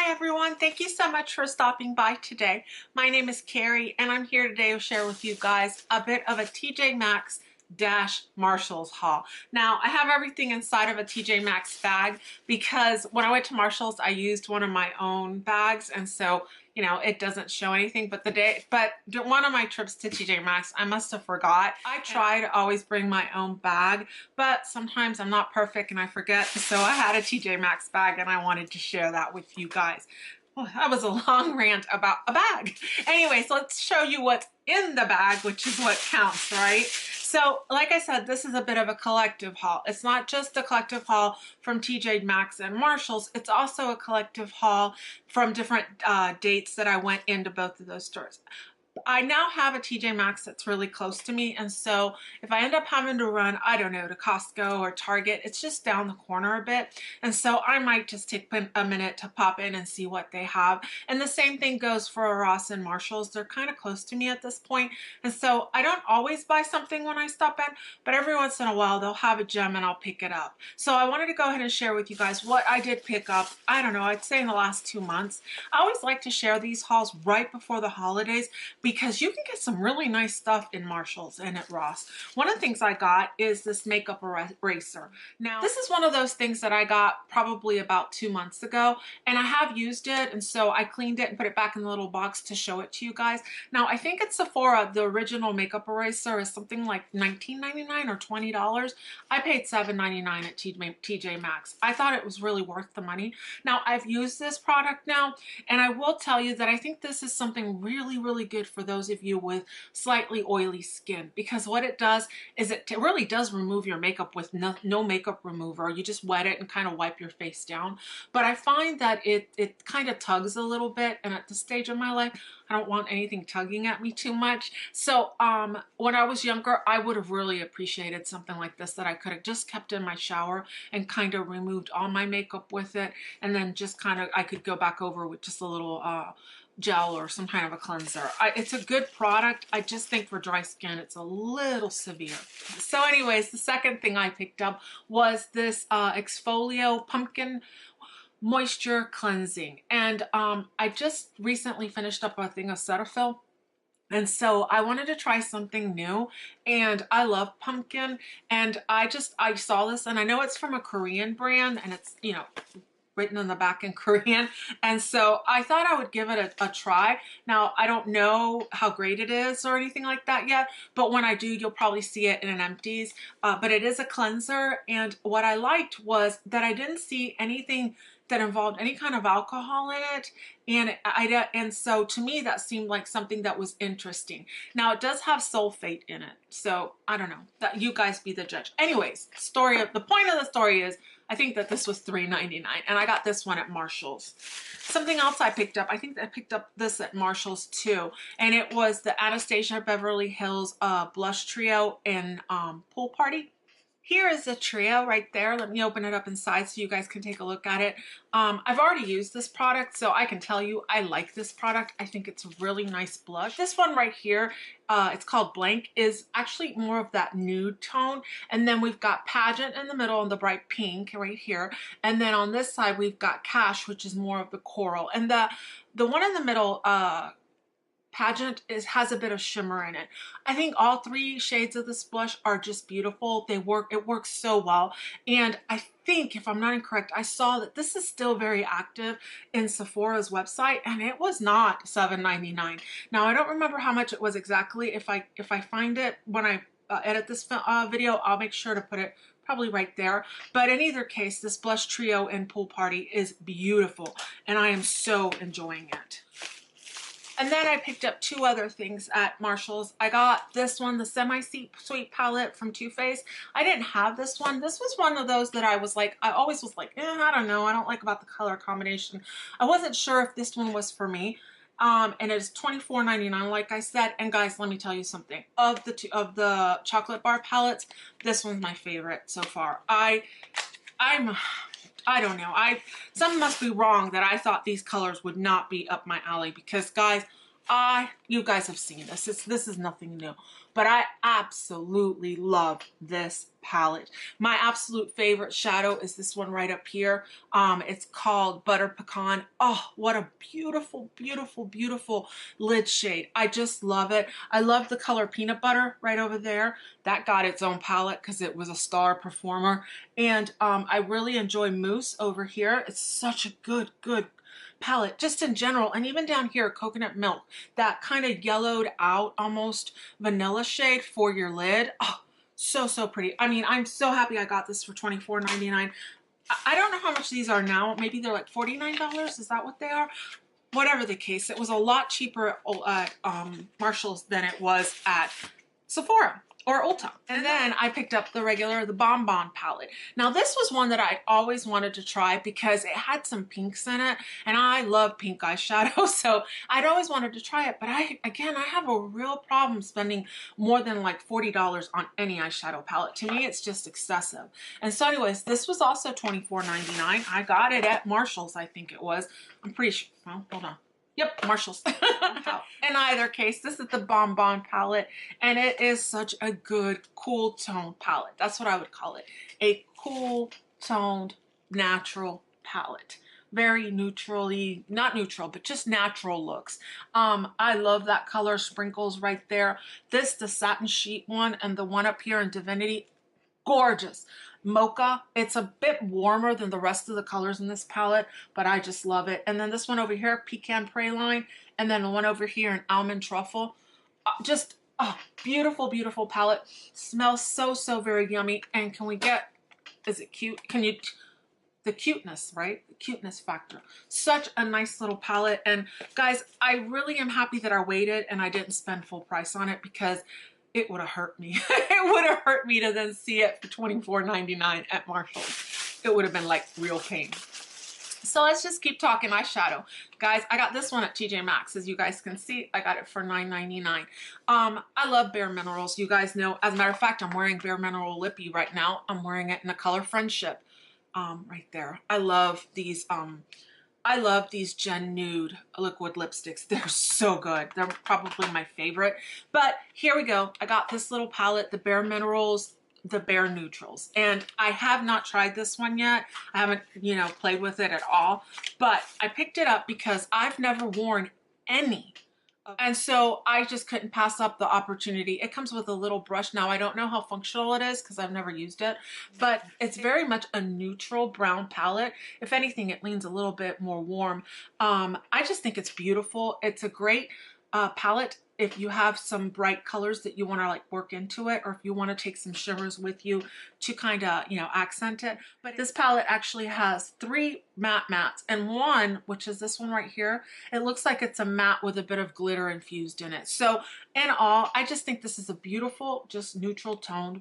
Hi everyone, thank you so much for stopping by today. My name is Carey and I'm here today to share with you guys a bit of a TJ Maxx dash Marshalls haul. Now I have everything inside of a TJ Maxx bag because when I went to Marshalls I used one of my own bags, and so it doesn't show anything. But one of my trips to TJ Maxx I must have forgot. I try to always bring my own bag, but sometimes I'm not perfect and I forget, so I had a TJ Maxx bag and I wanted to share that with you guys. Well, that was a long rant about a bag. Anyways, let's show you what's in the bag, which is what counts, right? So like I said, this is a bit of a collective haul. It's not just a collective haul from TJ Maxx and Marshalls. It's also a collective haul from different dates that I went into both of those stores. I now have a TJ Maxx that's really close to me, and so if I end up having to run, I don't know, to Costco or Target, it's just down the corner a bit, and so I might just take a minute to pop in and see what they have. And the same thing goes for Ross and Marshalls. They're kind of close to me at this point, and so I don't always buy something when I stop in, but every once in a while they'll have a gem and I'll pick it up. So I wanted to go ahead and share with you guys what I did pick up. I don't know, I'd say in the last 2 months. I always like to share these hauls right before the holidays, because you can get some really nice stuff in Marshalls and at Ross. One of the things I got is this makeup eraser. Now, this is one of those things that I got probably about 2 months ago, and I have used it, and so I cleaned it and put it back in the little box to show it to you guys. Now, I think at Sephora, the original makeup eraser is something like $19.99 or $20. I paid $7.99 at TJ Maxx. I thought it was really worth the money. Now, I've used this product now, and I will tell you that I think this is something really, really good for those of you with slightly oily skin, because what it does is it really does remove your makeup with no makeup remover. You just wet it and kind of wipe your face down. But I find that it kind of tugs a little bit, and at this stage of my life I don't want anything tugging at me too much. So when I was younger, I would have really appreciated something like this that I could have just kept in my shower and kind of removed all my makeup with it, and then just kind of I could go back over with just a little gel or some kind of a cleanser. It's a good product. I just think for dry skin it's a little severe. So anyways, the second thing I picked up was this Esfolio pumpkin moisture cleansing, and I just recently finished up a thing of Cetaphil. And so I wanted to try something new, and I love pumpkin, and I saw this, and I know it's from a Korean brand, and it's, written on the back in Korean, and so I thought I would give it a try. Now, I don't know how great it is or anything like that yet, but when I do, you'll probably see it in an empties. But it is a cleanser, and what I liked was that I didn't see anything that involved any kind of alcohol in it, and so to me that seemed like something that was interesting. Now, it does have sulfate in it, so I don't know, that you guys be the judge. Anyways, the point of the story is I think that this was $3.99, and I got this one at Marshalls. Something else I picked up, I think I picked up this at Marshalls too, and it was the Anastasia Beverly Hills Blush Trio in Pool Party. Here is the trio right there. Let me open it up inside so you guys can take a look at it. I've already used this product, so I can tell you I like this product. I think it's a really nice blush. This one right here, it's called Blank, is actually more of that nude tone. And then we've got Pageant in the middle and the bright pink right here. And then on this side, we've got Cash, which is more of the coral. And the one in the middle, Pageant has a bit of shimmer in it. I think all three shades of this blush are just beautiful. It works so well. And I think, if I'm not incorrect, I saw that this is still very active in Sephora's website, and it was not $7.99. Now, I don't remember how much it was exactly. If I find it when I edit this video, I'll make sure to put it probably right there. But in either case, this blush trio in Pool Party is beautiful, and I am so enjoying it. And then I picked up two other things at Marshalls. I got this one, the Semi-Sweet palette from Too Faced. I didn't have this one. This was one of those that I always was like, I don't know. I don't like about the color combination. I wasn't sure if this one was for me. And it is $24.99, like I said. And guys, let me tell you something. Of the chocolate bar palettes, this one's my favorite so far. I don't know. Something must be wrong that I thought these colors would not be up my alley, because guys, you guys have seen this. This is nothing new, but I absolutely love this palette. My absolute favorite shadow is this one right up here. It's called Butter Pecan. Oh, what a beautiful, beautiful, beautiful lid shade. I just love it. I love the color Peanut Butter right over there. That got its own palette because it was a star performer. And I really enjoy Mousse over here. It's such a good palette just in general. And even down here, Coconut Milk, that kind of yellowed out almost vanilla shade for your lid. Oh, so pretty. I mean, I'm so happy I got this for $24.99. I don't know how much these are now. Maybe they're like $49. Is that what they are? Whatever the case, it was a lot cheaper at Marshall's than it was at Sephora or Ulta. And then I picked up the Bon Bon palette. Now this was one that I always wanted to try because it had some pinks in it, and I love pink eyeshadow, so I'd always wanted to try it. But I have a real problem spending more than like $40 on any eyeshadow palette. To me, it's just excessive. And so anyways, this was also $24.99. I got it at Marshall's, I think it was. I'm pretty sure, well, hold on. Yep, Marshall's. In either case, this is the Bon Bon palette, and it is such a good, cool toned palette. That's what I would call it. A cool toned, natural palette. Very neutrally, not neutral, but just natural looks. I love that color sprinkles right there. This, the satin sheet one, and the one up here in Divinity, gorgeous. Mocha, it's a bit warmer than the rest of the colors in this palette, but I just love it. And then this one over here, Pecan Praline, and then the one over here in Almond Truffle. Just beautiful, beautiful palette. Smells so very yummy. And can we get, is it cute? Can you, the cuteness, right? The cuteness factor. Such a nice little palette. And guys, I really am happy that I waited and I didn't spend full price on it, because it would have hurt me. It would have hurt me to then see it for $24.99 at Marshall's. It would have been like real pain. So let's just keep talking eyeshadow. Guys, I got this one at Tjmaxx. As you guys can see, I got it for $9.99. I love BareMinerals. You guys know, as a matter of fact, I'm wearing Bare Mineral Lippy right now. I'm wearing it in the color Friendship. Right there. I love these Gen Nude liquid lipsticks. They're so good. They're probably my favorite. But here we go. I got this little palette, the BareMinerals, the Bare Neutrals. And I have not tried this one yet. I haven't, played with it at all. But I picked it up because I've never worn any. And so I just couldn't pass up the opportunity. It comes with a little brush. Now, I don't know how functional it is because I've never used it, but it's very much a neutral brown palette. If anything, it leans a little bit more warm. I just think it's beautiful. It's a great palette if you have some bright colors that you want to like work into it, or if you want to take some shimmers with you to kind of, accent it. But this palette actually has 3 matte mattes, and one, which is this one right here, it looks like it's a matte with a bit of glitter infused in it. So in all, I just think this is a beautiful, just neutral toned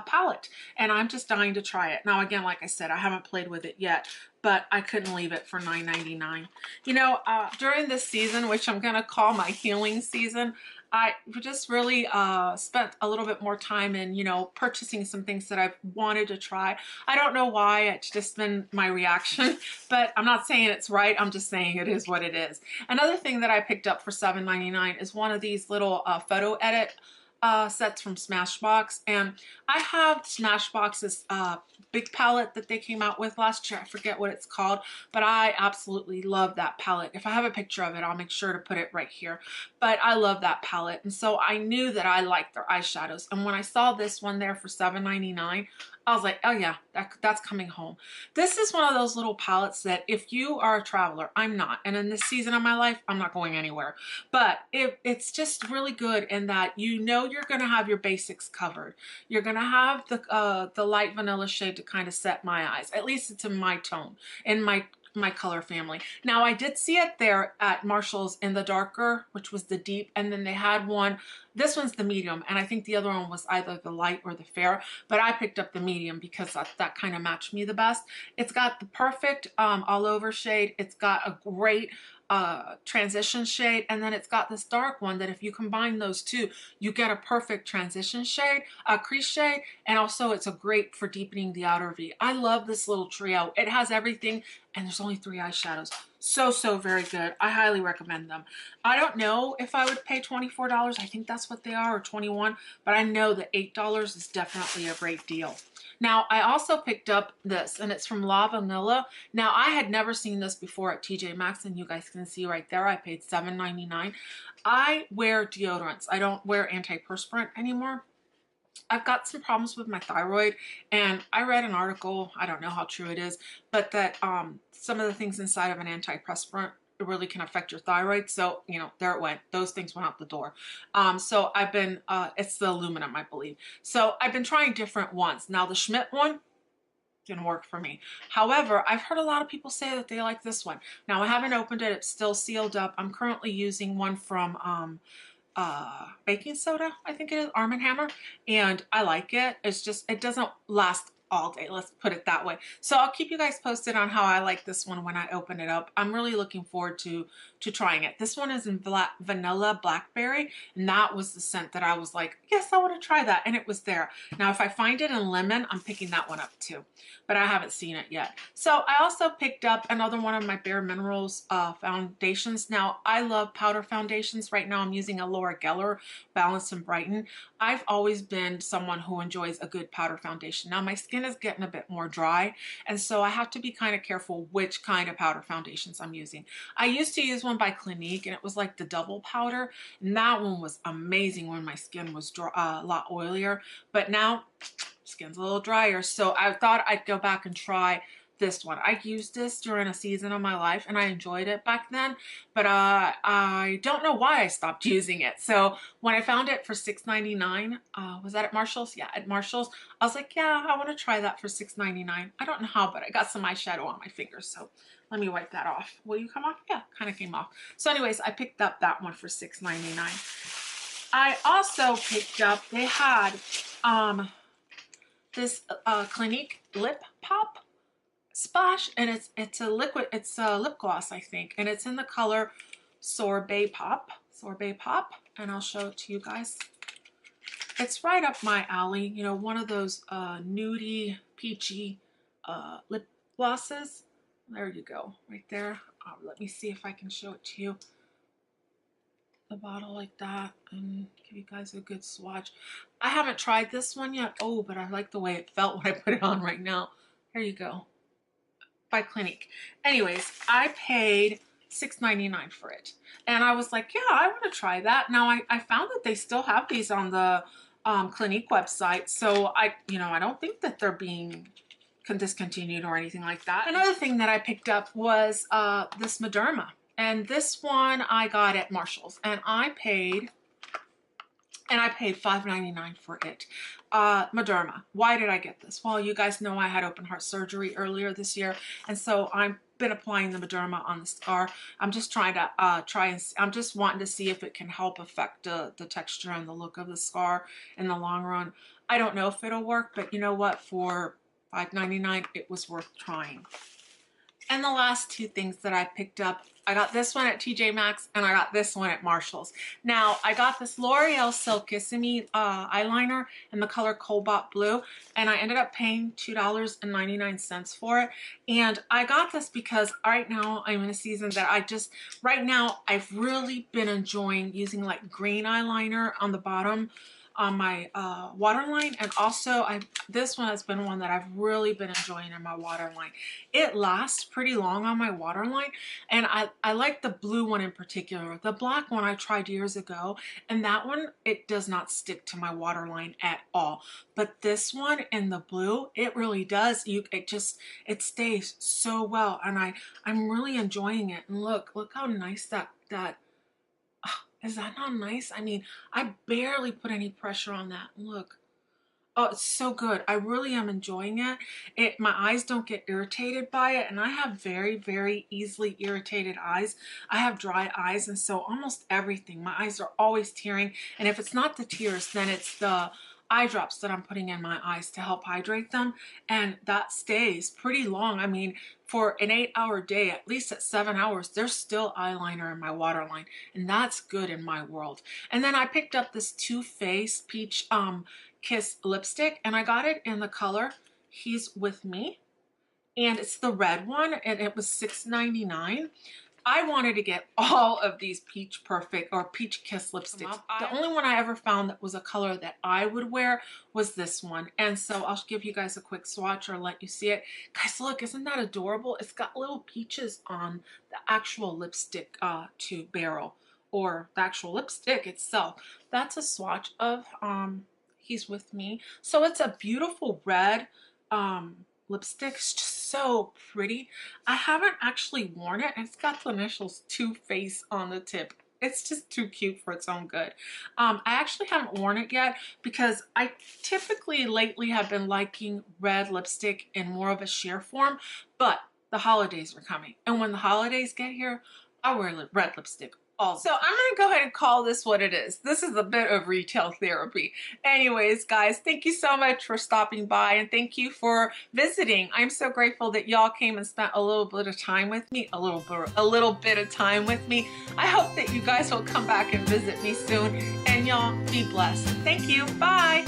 palette, and I'm just dying to try it. Now again, like I said, I haven't played with it yet, but I couldn't leave it for $9.99. During this season, which I'm gonna call my healing season, I just really spent a little bit more time in, purchasing some things that I've wanted to try. I don't know why, it's just been my reaction, but I'm not saying it's right. I'm just saying it is what it is. Another thing that I picked up for $7.99 is one of these little photo edit sets from Smashbox, and I have Smashbox's big palette that they came out with last year. I forget what it's called, but I absolutely love that palette. If I have a picture of it, I'll make sure to put it right here. But I love that palette, and so I knew that I liked their eyeshadows. And when I saw this one there for $7.99, I was like, oh yeah, that's coming home. This is one of those little palettes that if you are a traveler, I'm not, and in this season of my life, I'm not going anywhere. But it's just really good in that you're going to have your basics covered. You're going to have the light vanilla shade to kind of set my eyes. At least it's in my tone, in my color family. Now I did see it there at Marshall's in the darker, which was the deep, and then they had one, this one's the medium, and I think the other one was either the light or the fair, but I picked up the medium because that kind of matched me the best. It's got the perfect all over shade. It's got a great transition shade, and then it's got this dark one that if you combine those two, you get a perfect transition shade, a crease shade, and also it's a great for deepening the outer V. I love this little trio. It has everything, and there's only 3 eyeshadows. So, so very good. I highly recommend them. I don't know if I would pay $24. I think that's what they are, or 21, but I know that $8 is definitely a great deal. Now, I also picked up this, and it's from La Vanilla. Now, I had never seen this before at TJ Maxx, and you guys can see right there, I paid $7.99. I wear deodorants. I don't wear antiperspirant anymore. I've got some problems with my thyroid, and I read an article, I don't know how true it is, but that some of the things inside of an antiperspirant really can affect your thyroid. So, you know, there it went. Those things went out the door. So I've been, it's the aluminum, I believe. So I've been trying different ones. Now the Schmidt one didn't work for me. However, I've heard a lot of people say that they like this one. Now I haven't opened it. It's still sealed up. I'm currently using one from, baking soda, I think it is, Arm & Hammer, and I like it. It's just, it doesn't last all day, let's put it that way. So I'll keep you guys posted on how I like this one when I open it up. I'm really looking forward to trying it. This one is in vanilla blackberry, and that was the scent that I was like, yes, I want to try that, and it was there. Now if I find it in lemon, I'm picking that one up too, but I haven't seen it yet. So I also picked up another one of my BareMinerals foundations. Now I love powder foundations. Right now I'm using a Laura Geller Balance and Brighten. I've always been someone who enjoys a good powder foundation. Now my skin is getting a bit more dry, and so I have to be kind of careful which kind of powder foundations I'm using. I used to use one by Clinique, and it was like the double powder, and that one was amazing when my skin was dry, a lot oilier, but now skin's a little drier, so I thought I'd go back and try this one. I used this during a season of my life, and I enjoyed it back then, but I don't know why I stopped using it. So when I found it for $6.99, was that at Marshall's? Yeah, at Marshall's. I was like, yeah, I want to try that for $6.99. I don't know how, but I got some eyeshadow on my fingers, so let me wipe that off. Will you come off? Yeah, kind of came off. So anyways, I picked up that one for $6.99. I also picked up, they had this Clinique lip pop splash, and it's a liquid, it's a lip gloss, I think, and it's in the color sorbet pop, and I'll show it to you guys. It's right up my alley, you know, one of those nudie peachy lip glosses. There you go, right there. Let me see if I can show it to you. The bottle like that, and give you guys a good swatch. I haven't tried this one yet. Oh, but I like the way it felt when I put it on right now. Here you go, by Clinique. Anyways, I paid $6.99 for it, and I was like, yeah, I want to try that. Now I found that they still have these on the Clinique website, so I don't think that they're being discontinued or anything like that. Another thing that I picked up was this Mederma, and this one I got at Marshall's, and I paid $5.99 for it. Mederma. Why did I get this? Well, you guys know I had open heart surgery earlier this year, and so I've been applying the Mederma on the scar. I'm just trying to I'm just wanting to see if it can help affect the texture and the look of the scar in the long run. I don't know if it'll work, but you know what? For $5.99, it was worth trying. And the last two things that I picked up, I got this one at TJ Maxx, and I got this one at Marshall's. Now, I got this L'Oreal Silkissime eyeliner in the color Cobalt Blue, and I ended up paying $2.99 for it. And I got this because right now I'm in a season that right now I've really been enjoying using like green eyeliner on the bottom on my waterline, and also this one has been one that I've really been enjoying in my waterline. It lasts pretty long on my waterline, and I like the blue one in particular. The black one I tried years ago, and that one, it does not stick to my waterline at all. But this one in the blue, it really does. It stays so well, and I'm really enjoying it. And look how nice that is that not nice? I mean, I barely put any pressure on that. Look. Oh, it's so good. I really am enjoying it. My eyes don't get irritated by it, and I have very, very easily irritated eyes. I have dry eyes, and so almost everything, my eyes are always tearing, and if it's not the tears, then it's the eye drops that I'm putting in my eyes to help hydrate them, and that stays pretty long. I mean, for an 8-hour day, at least at 7 hours, there's still eyeliner in my waterline, and that's good in my world. And then I picked up this Too Faced Peach Kiss lipstick, and I got it in the color He's With Me. and it's the red one, and it was $6.99. I wanted to get all of these Peach Perfect or Peach Kiss lipsticks. The only one I ever found that was a color that I would wear was this one. And so I'll give you guys a quick swatch or let you see it. Guys, look, isn't that adorable? It's got little peaches on the actual lipstick tube barrel, or the actual lipstick itself. That's a swatch of He's With Me. So it's a beautiful red lipstick. It's just so pretty. I haven't actually worn it. It's got the initials Too Faced on the tip. It's just too cute for its own good. I actually haven't worn it yet because I typically lately have been liking red lipstick in more of a sheer form, but the holidays are coming. And when the holidays get here, I wear red lipstick. So I'm going to go ahead and call this what it is. This is a bit of retail therapy. Anyways, guys, thank you so much for stopping by, and thank you for visiting. I'm so grateful that y'all came and spent a little bit of time with me, a little bit of time with me. I hope that you guys will come back and visit me soon, and y'all be blessed. Thank you. Bye.